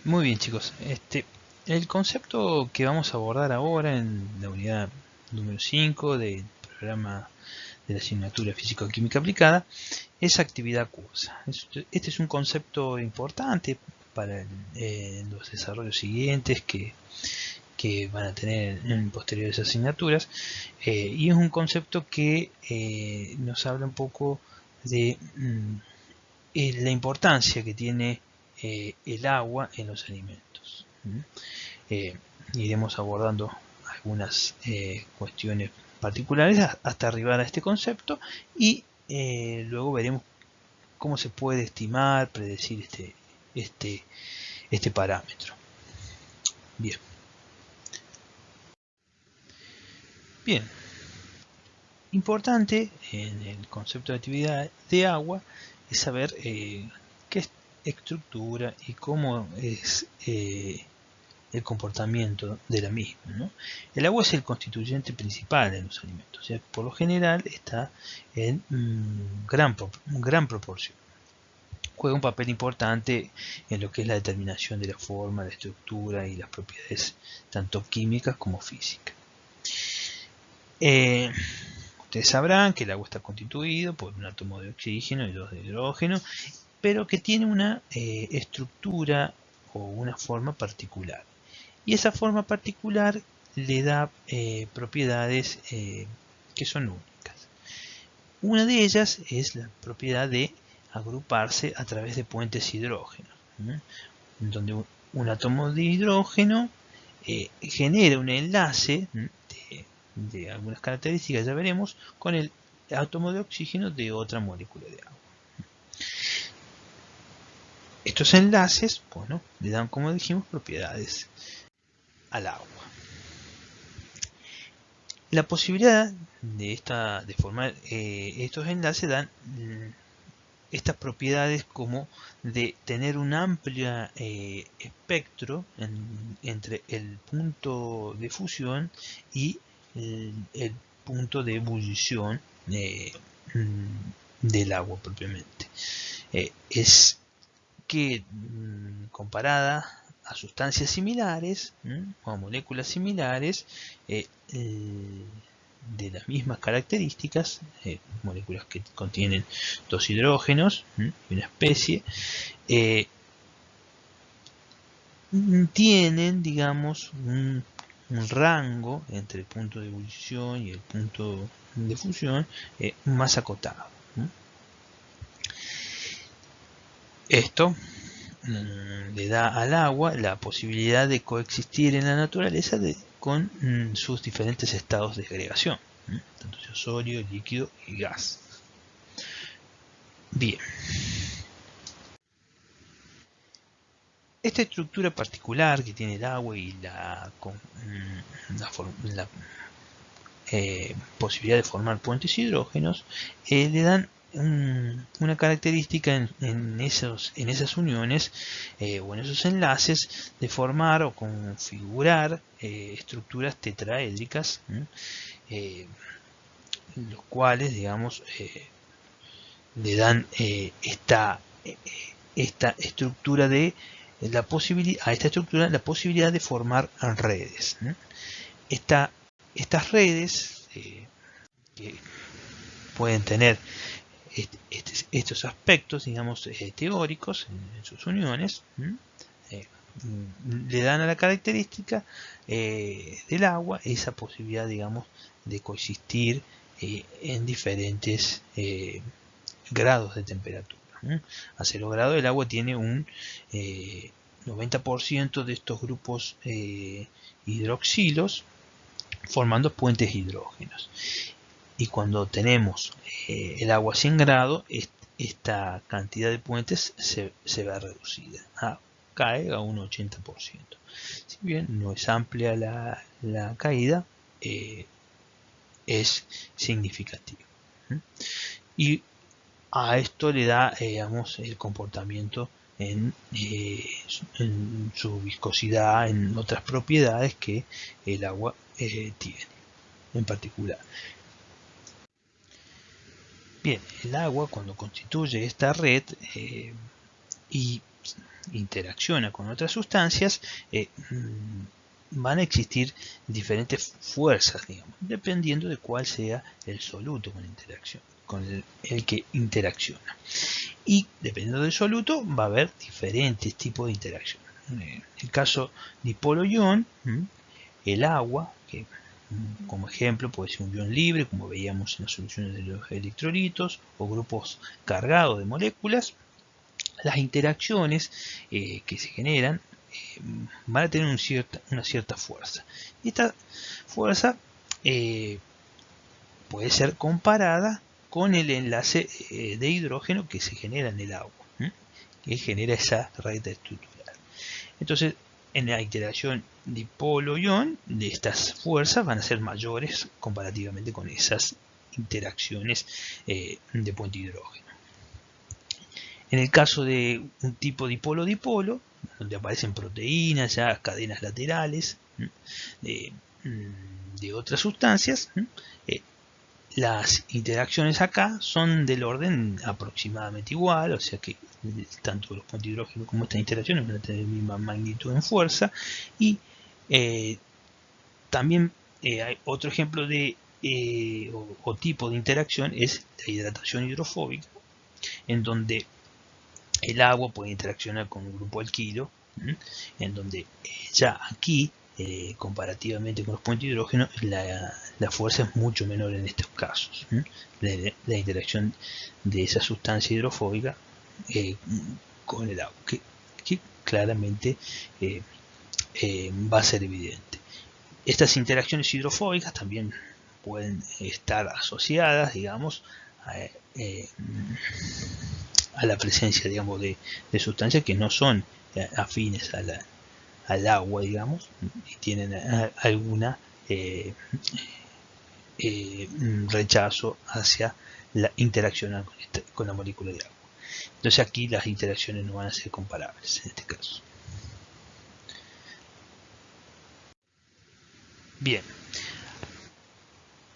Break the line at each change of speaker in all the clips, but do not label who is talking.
Muy bien, chicos. El concepto que vamos a abordar ahora en la unidad número 5 del programa de la asignatura Físico-Química Aplicada es actividad acuosa. Este es un concepto importante para los desarrollos siguientes que van a tener en posteriores asignaturas, y es un concepto que nos habla un poco de la importancia que tiene el agua en los alimentos. Eh, Iremos abordando algunas cuestiones particulares hasta arribar a este concepto, y luego veremos cómo se puede estimar, predecir este parámetro. Bien. Bien. Importante en el concepto de actividad de agua es saber qué estructura y cómo es el comportamiento de la misma, ¿no? El agua es el constituyente principal en los alimentos, o sea, por lo general está en gran proporción. Juega un papel importante en lo que es la determinación de la forma, la estructura y las propiedades tanto químicas como físicas. Ustedes sabrán que el agua está constituido por un átomo de oxígeno y dos de hidrógeno, pero que tiene una estructura o una forma particular. Y esa forma particular le da propiedades que son únicas. Una de ellas es la propiedad de agruparse a través de puentes hidrógenos, donde un átomo de hidrógeno genera un enlace de algunas características, ya veremos, con el átomo de oxígeno de otra molécula de agua. Estos enlaces, bueno, le dan, como dijimos, propiedades al agua. La posibilidad de formar estos enlaces dan estas propiedades como de tener un amplio espectro entre el punto de fusión y el punto de ebullición del agua propiamente. Es que comparada a sustancias similares o a moléculas similares de las mismas características, moléculas que contienen dos hidrógenos y una especie, tienen, digamos, un rango entre el punto de ebullición y el punto de fusión más acotado. Esto le da al agua la posibilidad de coexistir en la naturaleza con sus diferentes estados de agregación, tanto sólido, líquido y gas. Bien. Esta estructura particular que tiene el agua y la posibilidad de formar puentes hidrógenos le dan una característica en esas uniones o en esos enlaces de formar o configurar estructuras tetraédricas, los cuales, digamos, le dan esta estructura de a esta estructura la posibilidad de formar redes. Estas redes que pueden tener estos aspectos, digamos, teóricos en sus uniones, le dan a la característica del agua esa posibilidad, digamos, de coexistir en diferentes grados de temperatura. A 0 grados el agua tiene un 90% de estos grupos hidroxilos formando puentes hidrógenos. Y cuando tenemos el agua a 100 grados, esta cantidad de puentes se va reducida, cae a un 80%. Si bien no es amplia la caída, es significativa. Y a esto le da, digamos, el comportamiento en su viscosidad, en otras propiedades que el agua tiene en particular. Bien, el agua cuando constituye esta red y interacciona con otras sustancias, van a existir diferentes fuerzas, digamos, dependiendo de cuál sea el soluto con el que interacciona. Y dependiendo del soluto va a haber diferentes tipos de interacción. En el caso dipolo-ion, el agua, que como ejemplo puede ser un ion libre, como veíamos en las soluciones de los electrolitos, o grupos cargados de moléculas, las interacciones que se generan van a tener una cierta fuerza. Y esta fuerza puede ser comparada con el enlace de hidrógeno que se genera en el agua, que genera esa red estructural. Entonces, en la interacción dipolo-ion, de estas fuerzas van a ser mayores comparativamente con esas interacciones de puente hidrógeno. En el caso de un tipo dipolo-dipolo, donde aparecen proteínas, ya cadenas laterales de otras sustancias, las interacciones acá son del orden aproximadamente igual, o sea que tanto los puentes hidrógeno como estas interacciones van a tener la misma magnitud en fuerza. Y también hay otro ejemplo de o tipo de interacción es la hidratación hidrofóbica, en donde el agua puede interaccionar con un grupo alquilo, en donde ya aquí comparativamente con los puentes de hidrógeno la fuerza es mucho menor en estos casos. La interacción de esa sustancia hidrofóbica con el agua, que claramente va a ser evidente. Estas interacciones hidrofóbicas también pueden estar asociadas, digamos, a la presencia, digamos, de sustancias que no son afines al agua, digamos, y tienen alguna rechazo hacia la interacción con la molécula de agua. Entonces aquí las interacciones no van a ser comparables en este caso. Bien,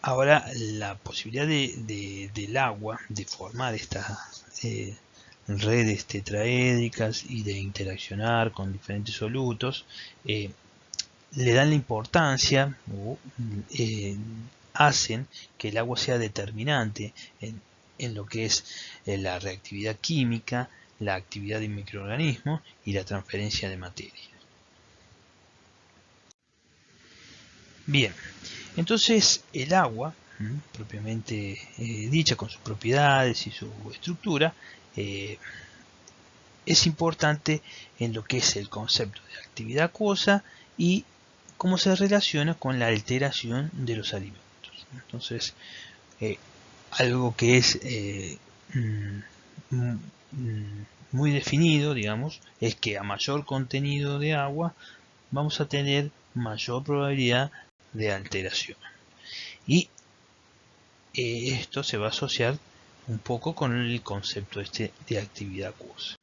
ahora la posibilidad del agua de formar estas redes tetraédricas y de interaccionar con diferentes solutos le dan la importancia o hacen que el agua sea determinante en lo que es la reactividad química, la actividad de microorganismos y la transferencia de materia. Bien, entonces el agua, propiamente dicha, con sus propiedades y su estructura, es importante en lo que es el concepto de actividad acuosa y cómo se relaciona con la alteración de los alimentos. Entonces, algo que es muy definido, digamos, es que a mayor contenido de agua vamos a tener mayor probabilidad de alteración. Y esto se va a asociar un poco con el concepto de actividad acuosa.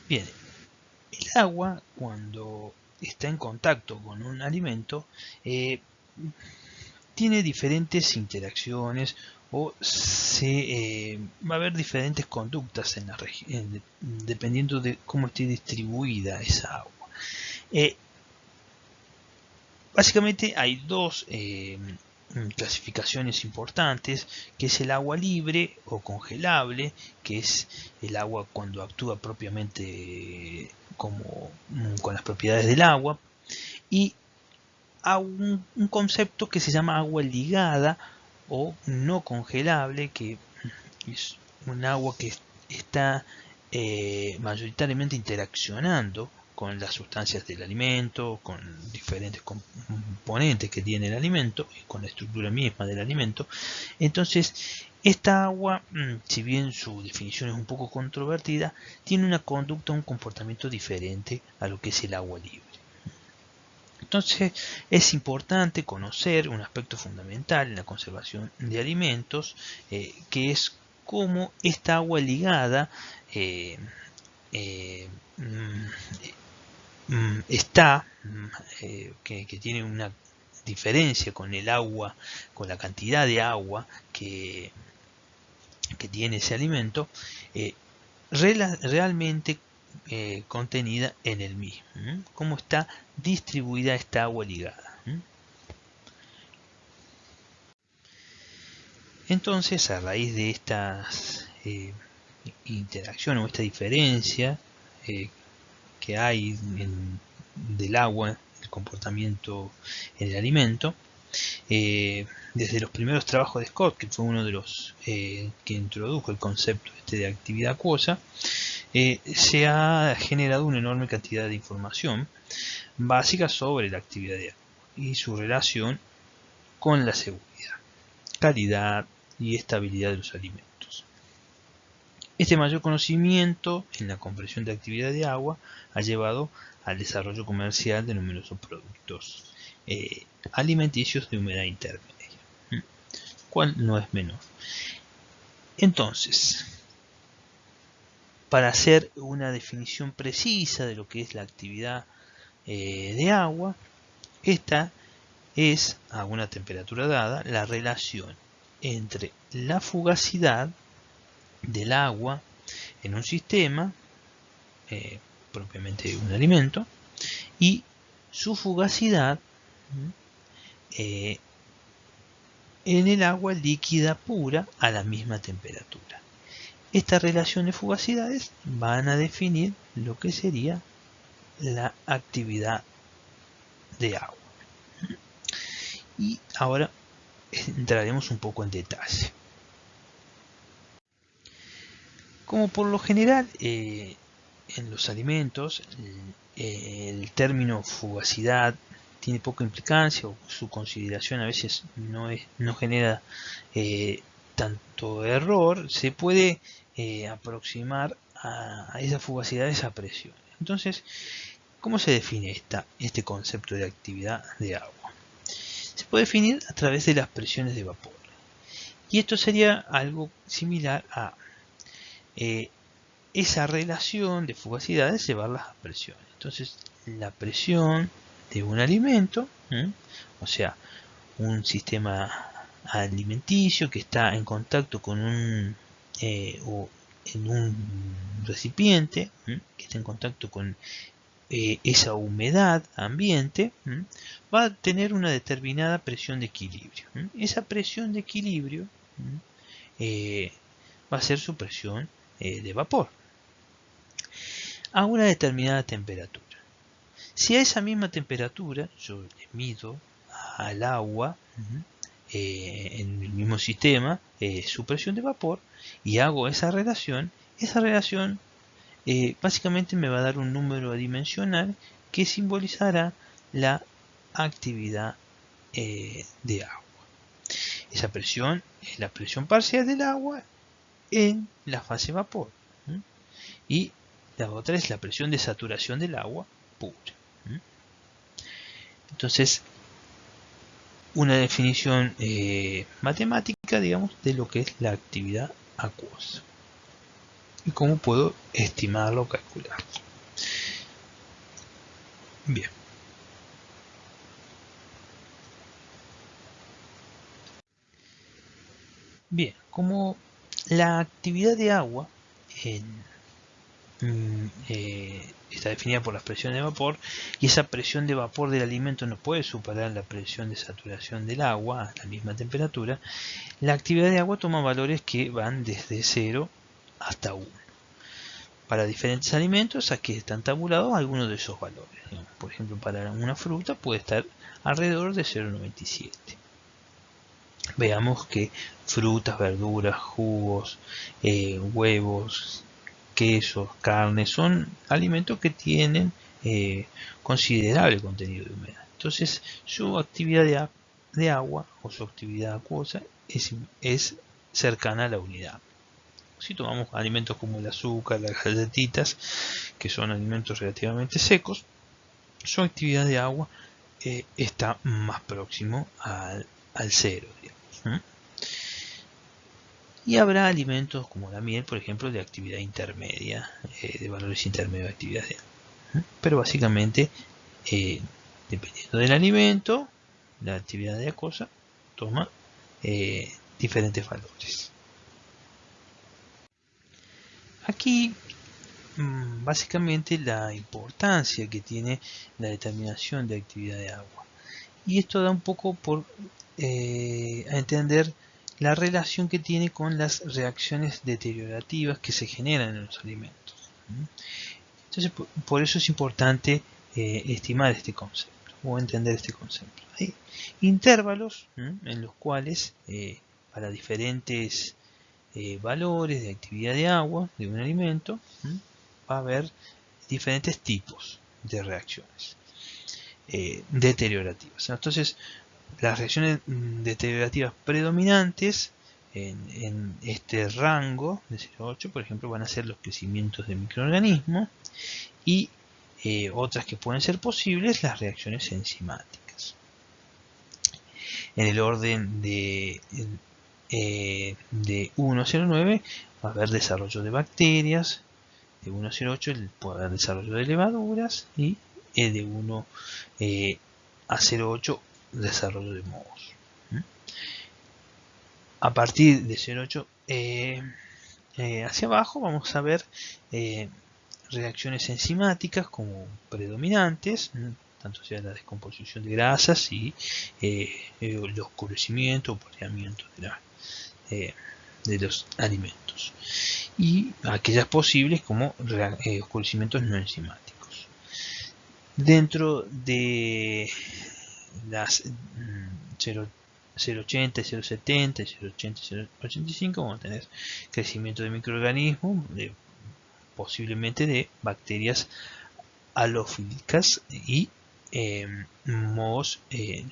Bien, el agua cuando está en contacto con un alimento tiene diferentes interacciones o va a haber diferentes conductas en la región dependiendo de cómo esté distribuida esa agua. Básicamente hay dos clasificaciones importantes, que es el agua libre o congelable, que es el agua cuando actúa propiamente con las propiedades del agua, y a un concepto que se llama agua ligada o no congelable, que es un agua que está mayoritariamente interaccionando con las sustancias del alimento, con diferentes componentes que tiene el alimento, y con la estructura misma del alimento. Entonces, esta agua, si bien su definición es un poco controvertida, tiene una conducta, un comportamiento diferente a lo que es el agua libre. Entonces, es importante conocer un aspecto fundamental en la conservación de alimentos, que es cómo esta agua ligada que tiene una diferencia con el agua, con la cantidad de agua que tiene ese alimento, realmente contenida en el mismo. Cómo está distribuida esta agua ligada. Entonces, a raíz de estas interacciones o esta diferencia que hay del agua, el comportamiento en el alimento, desde los primeros trabajos de Scott, que fue uno de los que introdujo el concepto de actividad acuosa, se ha generado una enorme cantidad de información básica sobre la actividad de agua y su relación con la seguridad, calidad y estabilidad de los alimentos. Este mayor conocimiento en la comprensión de actividad de agua ha llevado al desarrollo comercial de numerosos productos alimenticios de humedad intermedia, cual no es menor. Entonces, para hacer una definición precisa de lo que es la actividad de agua, esta es, a una temperatura dada, la relación entre la fugacidad del agua en un sistema, propiamente un alimento, y su fugacidad en el agua líquida pura a la misma temperatura. Estas relaciones de fugacidades van a definir lo que sería la actividad de agua. Y ahora entraremos un poco en detalle. Como por lo general en los alimentos el término fugacidad tiene poca implicancia, o su consideración a veces no genera tanto error, se puede aproximar a esa fugacidad, a esa presión. Entonces, ¿cómo se define este concepto de actividad de agua? Se puede definir a través de las presiones de vapor. Y esto sería algo similar a esa relación de fugacidades, llevarlas a presiones. Entonces, la presión de un alimento, o sea, un sistema alimenticio que está en contacto con o en un recipiente, que está en contacto con esa humedad ambiente, va a tener una determinada presión de equilibrio. Esa presión de equilibrio va a ser su presión de vapor a una determinada temperatura. Si a esa misma temperatura yo le mido al agua en el mismo sistema su presión de vapor y hago esa relación básicamente me va a dar un número adimensional que simbolizará la actividad de agua. Esa presión es la presión parcial del agua en la fase vapor. Y la otra es la presión de saturación del agua pura. Entonces, una definición matemática, digamos, de lo que es la actividad acuosa. Y cómo puedo estimarlo o calcularlo. Bien. Bien, como la actividad de agua está definida por las presiones de vapor, y esa presión de vapor del alimento no puede superar la presión de saturación del agua a la misma temperatura, la actividad de agua toma valores que van desde 0 hasta 1. Para diferentes alimentos aquí están tabulados algunos de esos valores. Por ejemplo, para una fruta puede estar alrededor de 0,97. Veamos que frutas, verduras, jugos, huevos, quesos, carnes son alimentos que tienen considerable contenido de humedad. Entonces su actividad de agua o su actividad acuosa es cercana a la unidad. Si tomamos alimentos como el azúcar, las galletitas, que son alimentos relativamente secos, su actividad de agua está más próximo al 0, digamos. Y habrá alimentos como la miel, por ejemplo, de actividad intermedia, de valores intermedios de actividad de agua. Pero básicamente, dependiendo del alimento, la actividad de acuosa toma diferentes valores. Aquí básicamente la importancia que tiene la determinación de actividad de agua. Y esto da un poco a entender la relación que tiene con las reacciones deteriorativas que se generan en los alimentos. Entonces, por eso es importante estimar este concepto o entender este concepto. Hay intervalos en los cuales para diferentes valores de actividad de agua de un alimento va a haber diferentes tipos de reacciones deteriorativas. Entonces, las reacciones deteriorativas predominantes en este rango de 0 a 8, por ejemplo, van a ser los crecimientos de microorganismos y otras que pueden ser posibles, las reacciones enzimáticas. En el orden de 1 a 0,9 va a haber desarrollo de bacterias, de 1 a 0,8 puede haber desarrollo de levaduras y de 1 a 0,8 desarrollo de mohos. A partir de 0,8 hacia abajo vamos a ver reacciones enzimáticas como predominantes, tanto sea la descomposición de grasas y el oscurecimiento o porreamiento de los alimentos, y aquellas posibles como oscurecimientos no enzimáticos. Dentro de las 0,80, 0,70, 0,80, 0,85 vamos a tener crecimiento de microorganismos, posiblemente de bacterias halofílicas y mohos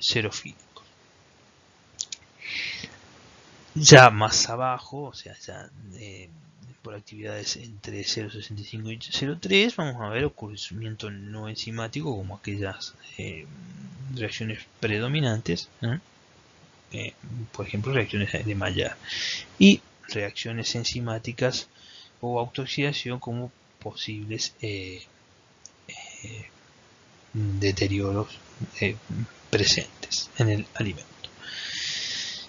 xerofílicos. Ya más abajo, o sea, ya por actividades entre 0,65 y 0,3 vamos a ver ocurrimiento no enzimático como aquellas reacciones predominantes, por ejemplo reacciones de Maillard, y reacciones enzimáticas o autooxidación como posibles deterioros presentes en el alimento.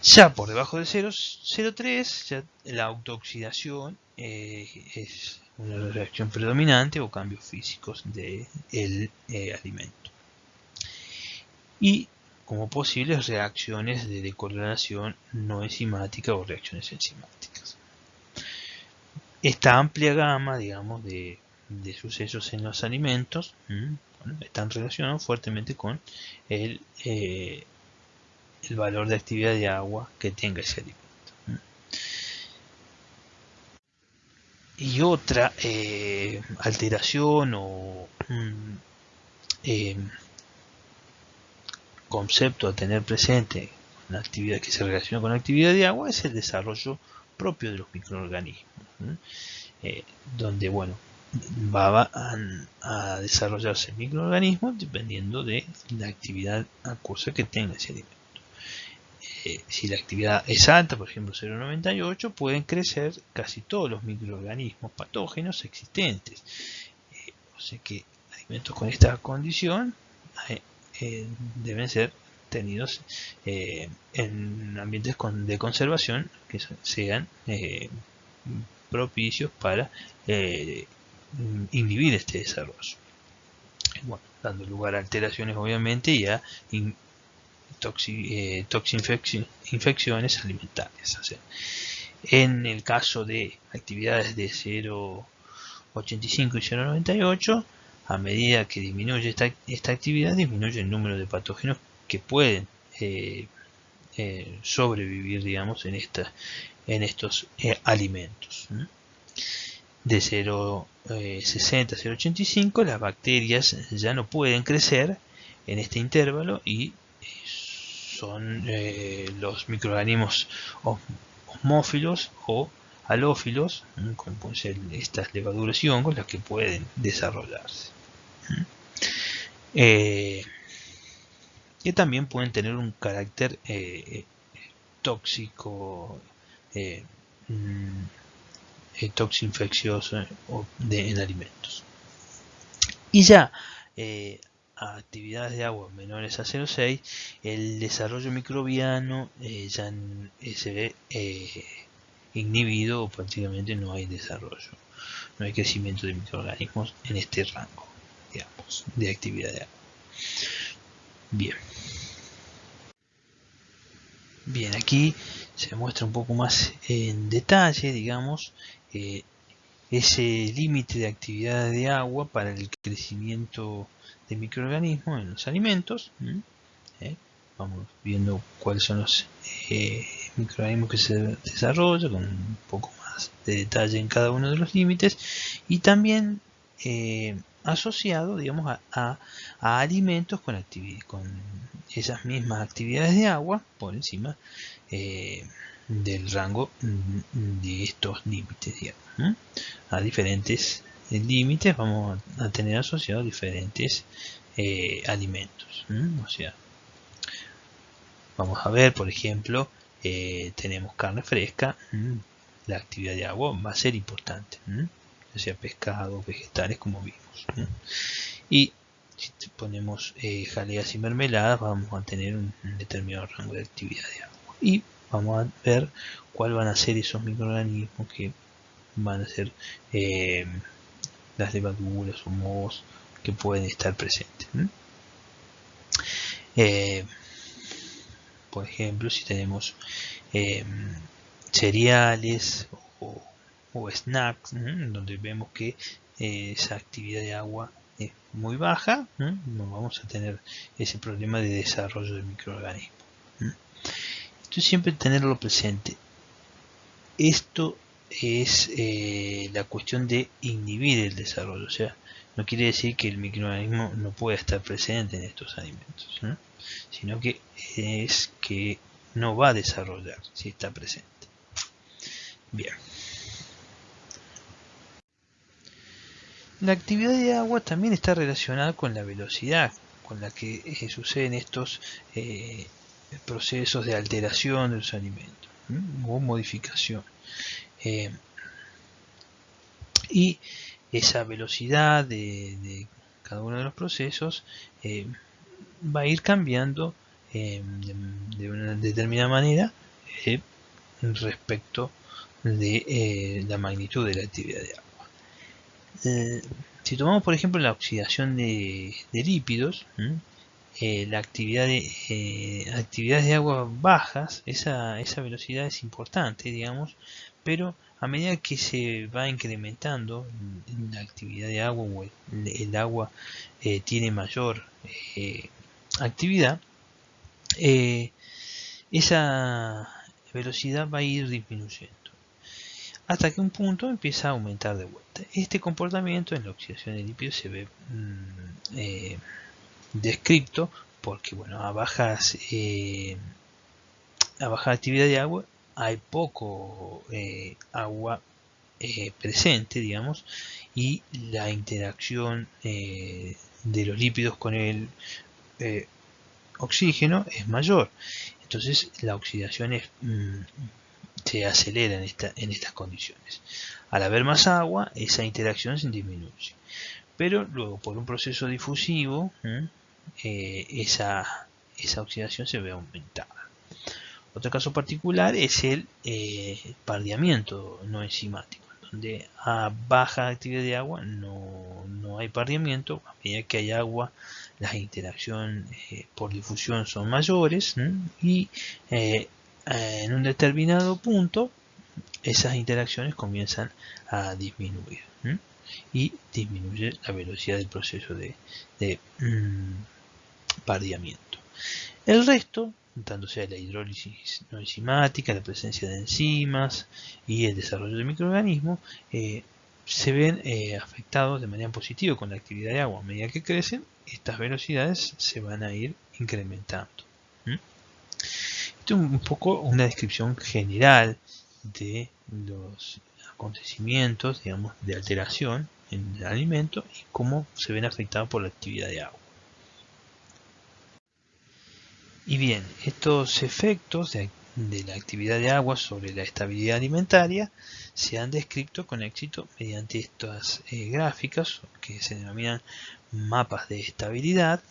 Ya por debajo de 0,03 ya la autooxidación es una reacción predominante o cambios físicos del alimento. Y como posibles reacciones de decoloración no enzimática o reacciones enzimáticas. Esta amplia gama, digamos, de sucesos en los alimentos están relacionados fuertemente con el valor de actividad de agua que tenga ese alimento. Y otra alteración o concepto a tener presente en la actividad que se relaciona con la actividad de agua es el desarrollo propio de los microorganismos, donde bueno, va a desarrollarse el microorganismo dependiendo de la actividad acuosa que tenga ese alimento. Si la actividad es alta, por ejemplo 0,98, pueden crecer casi todos los microorganismos patógenos existentes. O sea que alimentos con esta condición deben ser tenidos en ambientes de conservación que sean propicios para inhibir este desarrollo. Bueno, dando lugar a alteraciones obviamente y a infecciones alimentarias. O sea, en el caso de actividades de 0,85 y 0,98, a medida que disminuye esta actividad, disminuye el número de patógenos que pueden sobrevivir, digamos, en estos alimentos. De 0,60 a 0,85 las bacterias ya no pueden crecer en este intervalo y son los microorganismos osmófilos o halófilos, como pueden ser estas levaduras y hongos, las que pueden desarrollarse. Que también pueden tener un carácter tóxico, toxinfeccioso en alimentos. Y ya a actividades de agua menores a 0,6, el desarrollo microbiano ya se ve inhibido o prácticamente no hay desarrollo. no hay crecimiento de microorganismos en este rango, digamos, de actividad de agua. Bien, aquí se muestra un poco más en detalle, digamos, ese límite de actividad de agua para el crecimiento de microorganismos en los alimentos. Vamos viendo cuáles son los microorganismos que se desarrollan con un poco más de detalle en cada uno de los límites, y también asociado, digamos, a alimentos con esas mismas actividades de agua por encima del rango de estos límites, digamos. A diferentes límites vamos a tener asociados diferentes alimentos. O sea, vamos a ver, por ejemplo, tenemos carne fresca, la actividad de agua va a ser importante, ya sea pescado, vegetales, como vimos. Y si ponemos jaleas y mermeladas, vamos a tener un determinado rango de actividad de agua. Y vamos a ver cuáles van a ser esos microorganismos que van a ser las levaduras o mohos que pueden estar presentes. Por ejemplo, si tenemos cereales o snacks, donde vemos que esa actividad de agua es muy baja, no vamos a tener ese problema de desarrollo de microorganismos. Esto siempre tenerlo presente. Esto es la cuestión de inhibir el desarrollo, o sea, no quiere decir que el microorganismo no pueda estar presente en estos alimentos, sino que es que no va a desarrollar si está presente. Bien. La actividad de agua también está relacionada con la velocidad con la que suceden estos procesos de alteración de los alimentos o modificación. Y esa velocidad de cada uno de los procesos va a ir cambiando de una determinada manera respecto de la magnitud de la actividad de agua. Si tomamos por ejemplo la oxidación de lípidos, la actividades de agua bajas, esa velocidad es importante, digamos, pero a medida que se va incrementando la actividad de agua o el agua tiene mayor actividad, esa velocidad va a ir disminuyendo hasta que un punto empieza a aumentar de vuelta. Este comportamiento en la oxidación de lípidos se ve descrito porque, bueno, a baja actividad de agua hay poco agua presente, digamos, y la interacción de los lípidos con el oxígeno es mayor. Entonces la oxidación se acelera en estas condiciones. Al haber más agua, esa interacción se disminuye. Pero luego, por un proceso difusivo, esa oxidación se ve aumentada. Otro caso particular es el pardeamiento no enzimático, donde a baja actividad de agua no hay pardeamiento. A medida que hay agua, las interacciones por difusión son mayores, y en un determinado punto esas interacciones comienzan a disminuir, y disminuye la velocidad del proceso de pardeamiento. El resto, tanto sea la hidrólisis no enzimática, la presencia de enzimas y el desarrollo de microorganismos, se ven afectados de manera positiva con la actividad de agua. A medida que crecen, estas velocidades se van a ir incrementando. Esto es un poco una descripción general de los acontecimientos, digamos, de alteración en el alimento y cómo se ven afectados por la actividad de agua. Y bien, estos efectos de la actividad de agua sobre la estabilidad alimentaria se han descrito con éxito mediante estas gráficas que se denominan mapas de estabilidad,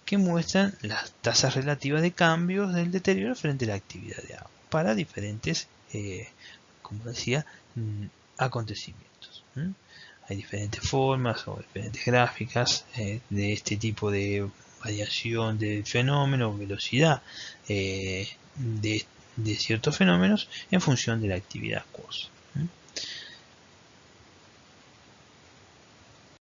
que muestran las tasas relativas de cambios del deterioro frente a la actividad de agua para diferentes, como decía, acontecimientos. ¿Mm? Hay diferentes formas o diferentes gráficas de este tipo de variación del fenómeno, velocidad de ciertos fenómenos en función de la actividad acuosa.